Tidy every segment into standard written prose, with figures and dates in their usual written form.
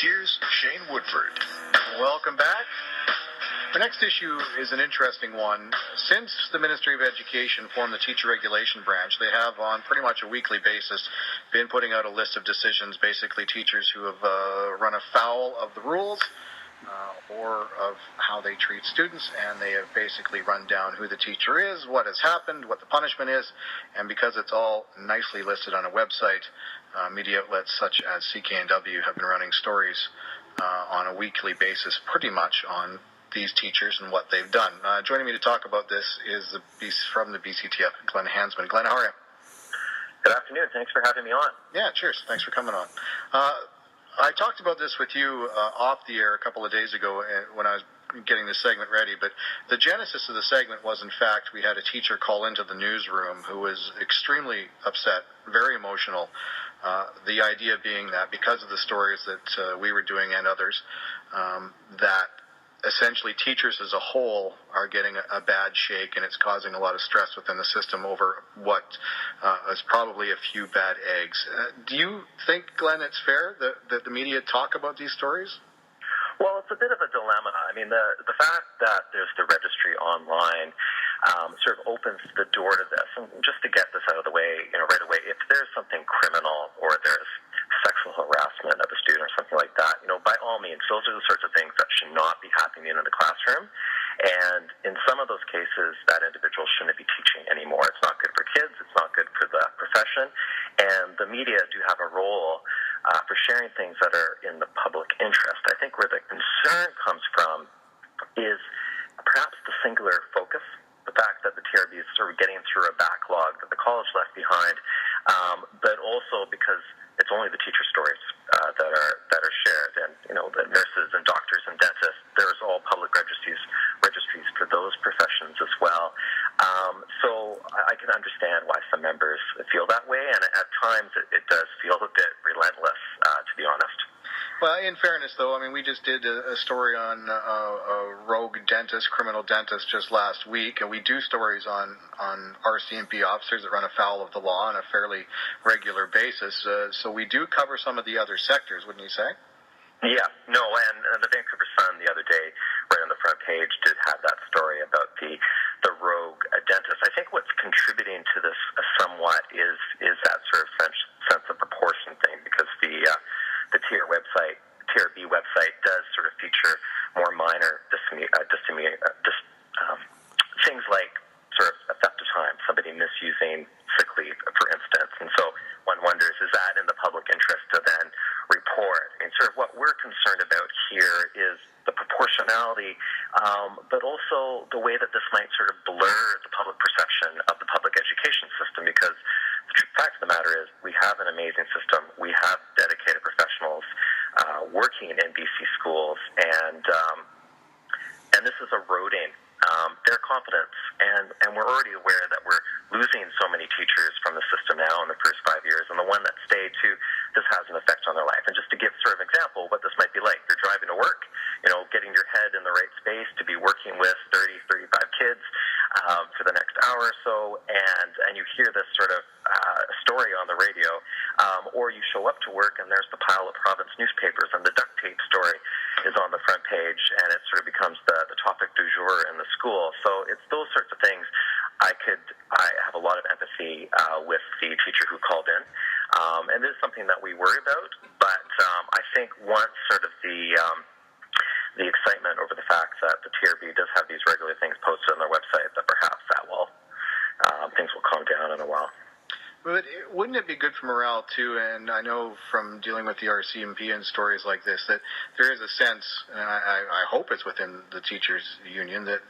here's Shane Woodford. Welcome back. The next issue is an interesting one. Since the Ministry of Education formed the Teacher Regulation Branch, they have on pretty much a weekly basis been putting out a list of decisions, basically teachers who have run afoul of the rules or of how they treat students, and they have basically run down who the teacher is, what has happened, what the punishment is, and because it's all nicely listed on a website, media outlets such as CKNW have been running stories on a weekly basis pretty much on these teachers and what they've done. Joining me to talk about this is from the BCTF, Glen Hansman. Glen, how are you? Good afternoon. Thanks for having me on. Yeah, cheers. Thanks for coming on. I talked about this with you off the air a couple of days ago when I was getting this segment ready, but the genesis of the segment was, in fact, we had a teacher call into the newsroom who was extremely upset, very emotional. The idea being that because of the stories that we were doing and others, that essentially teachers as a whole are getting a bad shake, and it's causing a lot of stress within the system over what is probably a few bad eggs. Do you think, Glenn, it's fair that the media talk about these stories? Well, it's a bit of a dilemma. I mean, the fact that there's the registry online sort of opens the door to this. And just to get this out of the way, right away, if there's something criminal or there's sexual harassment of a student or something like that, by all means, those are the sorts of things that should not be happening in the classroom. And in some of those cases, that individual shouldn't be teaching anymore. It's not good for kids. It's not good for the profession. And the media do have a role for sharing things that are in the public interest. I think where the concern comes from is perhaps the singular focus, the fact that the TRB is sort of getting through a backlog that the college left behind, but also because it's only the teacher stories that are shared, and the nurses and doctors and dentists. There's all public registries for those professions as well. So I can understand why some members feel that way, and at times it does feel a bit relentless, to be honest. Well, in fairness, though, I mean, we just did a story on a rogue dentist, criminal dentist, just last week, and we do stories on RCMP officers that run afoul of the law on a fairly regular basis. So we do cover some of the other sectors, wouldn't you say? Yeah, no, and the Vancouver Sun the other day, right on the front page, did have that story about the rogue dentist. I think what's contributing to this somewhat is that sort of sense of proportion thing, because the TRB website does sort of feature more minor things like sort of a theft of time, somebody misusing sick leave, for instance. And so one wonders, is that in the public interest to then report? And sort of what we're concerned about here is the proportionality, but also the way that this might sort of blur the public perception of the public education system, because the fact of the matter is we have an amazing system. We have dedicated professionals working in BC schools, and this is eroding their confidence, and we're already aware that we're losing so many teachers from the system now in the first 5 years, and the one that stayed too, this has an effect on their life. And just to give sort of example what this might be like, you're driving to work, getting your head in the right space to be working with 30, 35 kids for the next hour or so, and you hear this sort of story on the radio, or you show up to work and there's the pile of province newspapers and the duct tape story is on the front page, and it sort of becomes the topic du jour in the school. So it's those sorts of things. I have a lot of empathy with the teacher who called in, and it is something that we worry about, but I think once sort of the excitement over the fact that the TRB does have these regular things posted on their website, that perhaps things will calm down in a while. But wouldn't it be good for morale, too? And I know from dealing with the RCMP and stories like this that there is a sense, and I hope it's within the teachers' union, that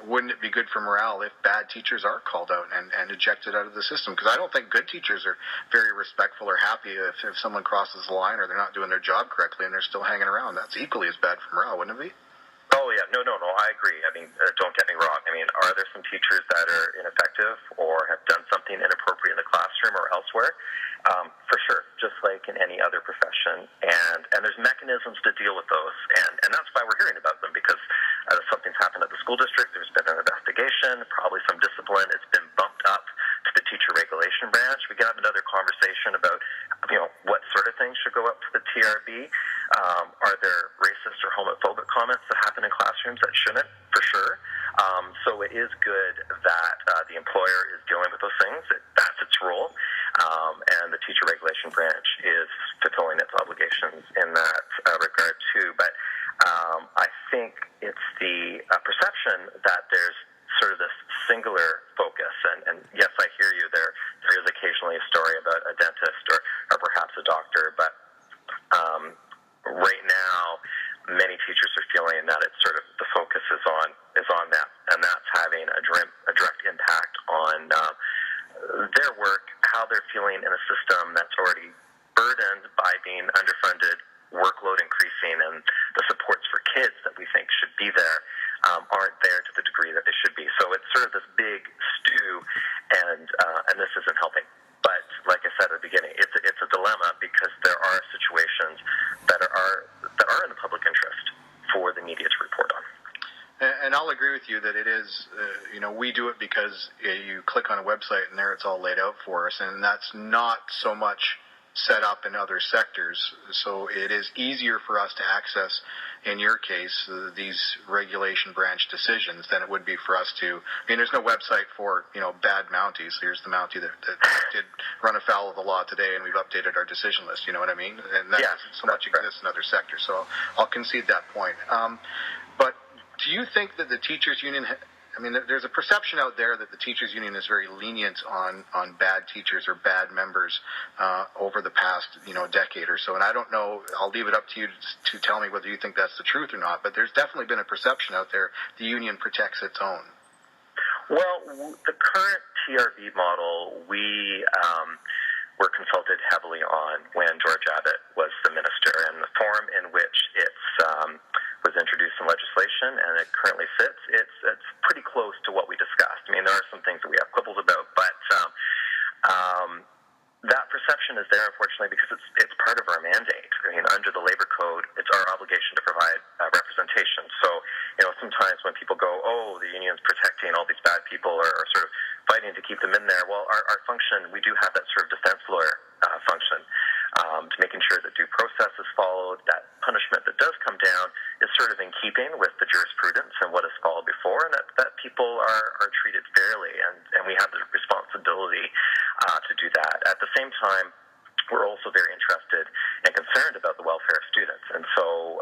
wouldn't it be good for morale if bad teachers are called out and ejected out of the system? Because I don't think good teachers are very respectful or happy if someone crosses the line or they're not doing their job correctly and they're still hanging around. That's equally as bad for morale, wouldn't it be? Oh, yeah. No, I agree. I mean, don't get me wrong. I mean, are there some teachers that are ineffective or have done something inappropriate in the classroom or elsewhere? For sure, just like in any other profession. And there's mechanisms to deal with those. And that's why we're hearing about them, because something's happened at the school district. There's been an investigation, probably some discipline. It's been bumped up to the Teacher Regulation Branch. We can have another conversation about, what sort of things should go up to the TRB. Are there racist or homophobic comments that happen in classrooms that shouldn't? For sure. So it is good that the employer is dealing with those things. That's its role. And the teacher regulation branch is fulfilling its obligations in that regard too. But I think it's the perception that there's sort of this singular focus. And yes, I hear you. There is occasionally a story about a dentist or perhaps a doctor, but right now, many teachers are feeling that it's sort of the focus is on them, and that's having a direct impact on their work, how they're feeling in a system that's already burdened by being underfunded, workload increasing, and the supports for kids that we think should be there aren't there to the degree that they should be. So it's sort of this big stew, and this isn't helping. But like I said at the beginning, it's a dilemma because there are situations that are in the public interest for the media to report on. And I'll agree with you that it is, we do it because you click on a website and there it's all laid out for us, and that's not so much set up in other sectors. So it is easier for us to access, in your case, these regulation branch decisions than it would be for us to. There's no website for, bad Mounties. Here's the Mountie that did run afoul of the law today, and we've updated our decision list. You know what I mean? And that doesn't so much exist in other sectors. So I'll concede that point. But do you think that the teachers union? There's a perception out there that the teachers union is very lenient on bad teachers or bad members over the past, decade or so. And I don't know, I'll leave it up to you to tell me whether you think that's the truth or not, but there's definitely been a perception out there the union protects its own. Well, the current TRV model, we were consulted heavily on when George Abbott was the minister, and the form in which it's was introduced in legislation and it currently sits, it's pretty close to what we discussed. There are some things that we have quibbles about, but that perception is there, unfortunately, because it's part of our mandate. Under the labor code, it's our obligation to provide representation. So, sometimes when people go, oh, the union's protecting all these bad people or sort of fighting to keep them in there, well, our function, we do have that sort of defense lawyer function to making sure that due process is followed, that punishment that does come down is sort of in keeping with the jurisprudence and what has followed before, and that people are treated fairly, and we have the responsibility to do that. At the same time, we're also very interested and concerned about the welfare of students, and so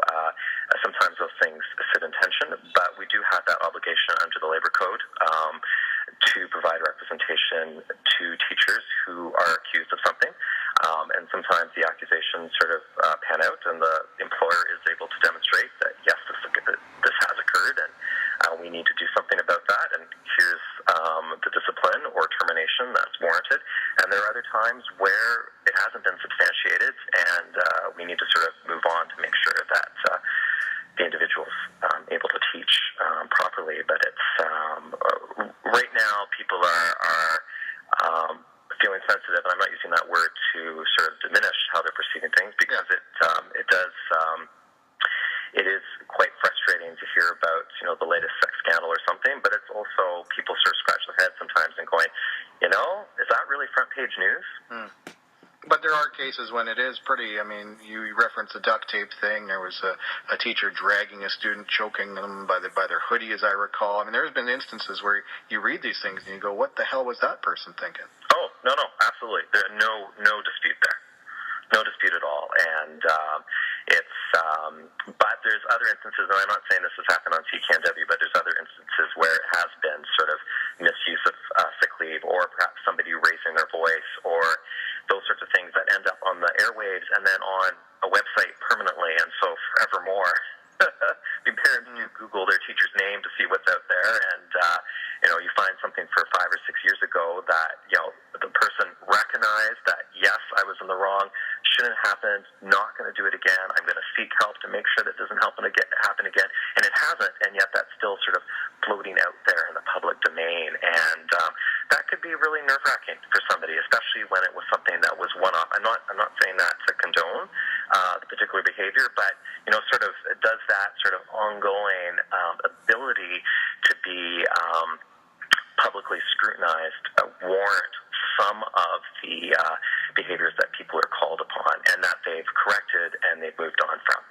sometimes those things sit in tension, but we do have that obligation under the labor code to provide representation to teachers who are accused of something, and sometimes the accusations sort of pan out, and the employer is able to demonstrate that, yes, this has occurred, and we need to do something about that, and here's the discipline or termination that's warranted. And there are other times where it hasn't been substantiated, and we need to sort of move on to make sure that the individual's able to teach properly. But it's right now people are feeling sensitive, and I'm not using that word to sort of diminish how they're perceiving things, because it is quite frustrating to hear about, the latest sex scandal or something, but it's also people sort of scratch their heads sometimes and going, is that really front page news? But there are cases when it is pretty, you referenced the duct tape thing. There was a teacher dragging a student, choking them by their hoodie, as I recall. There's been instances where you read these things and you go, what the hell was that person thinking? Oh, no, absolutely. There's no dispute there. No dispute at all. And but there's other instances, and I'm not saying this has happened on CKNW, but there's other instances where it has been sort of misuse of sick leave, or perhaps somebody raising their voice, or those sorts of things that end up on the airwaves and then on a website permanently, and so forevermore. Parents do Google their teacher's name to see what's out there, and you find something for 5 or 6 years ago that the person recognized that, yes, I was in the wrong, shouldn't have happened, not going to do it again, I'm going to seek help to make sure that doesn't happen again, and it hasn't, and yet that's still sort of floating out there in the public domain, and that could be really nerve-wracking for somebody, especially when it was something that was one-off. I'm not saying that to condone the particular behavior, but sort of does that sort of ongoing ability to be publicly scrutinized warrant some of the behaviors that people are called upon and that they've corrected and they've moved on from.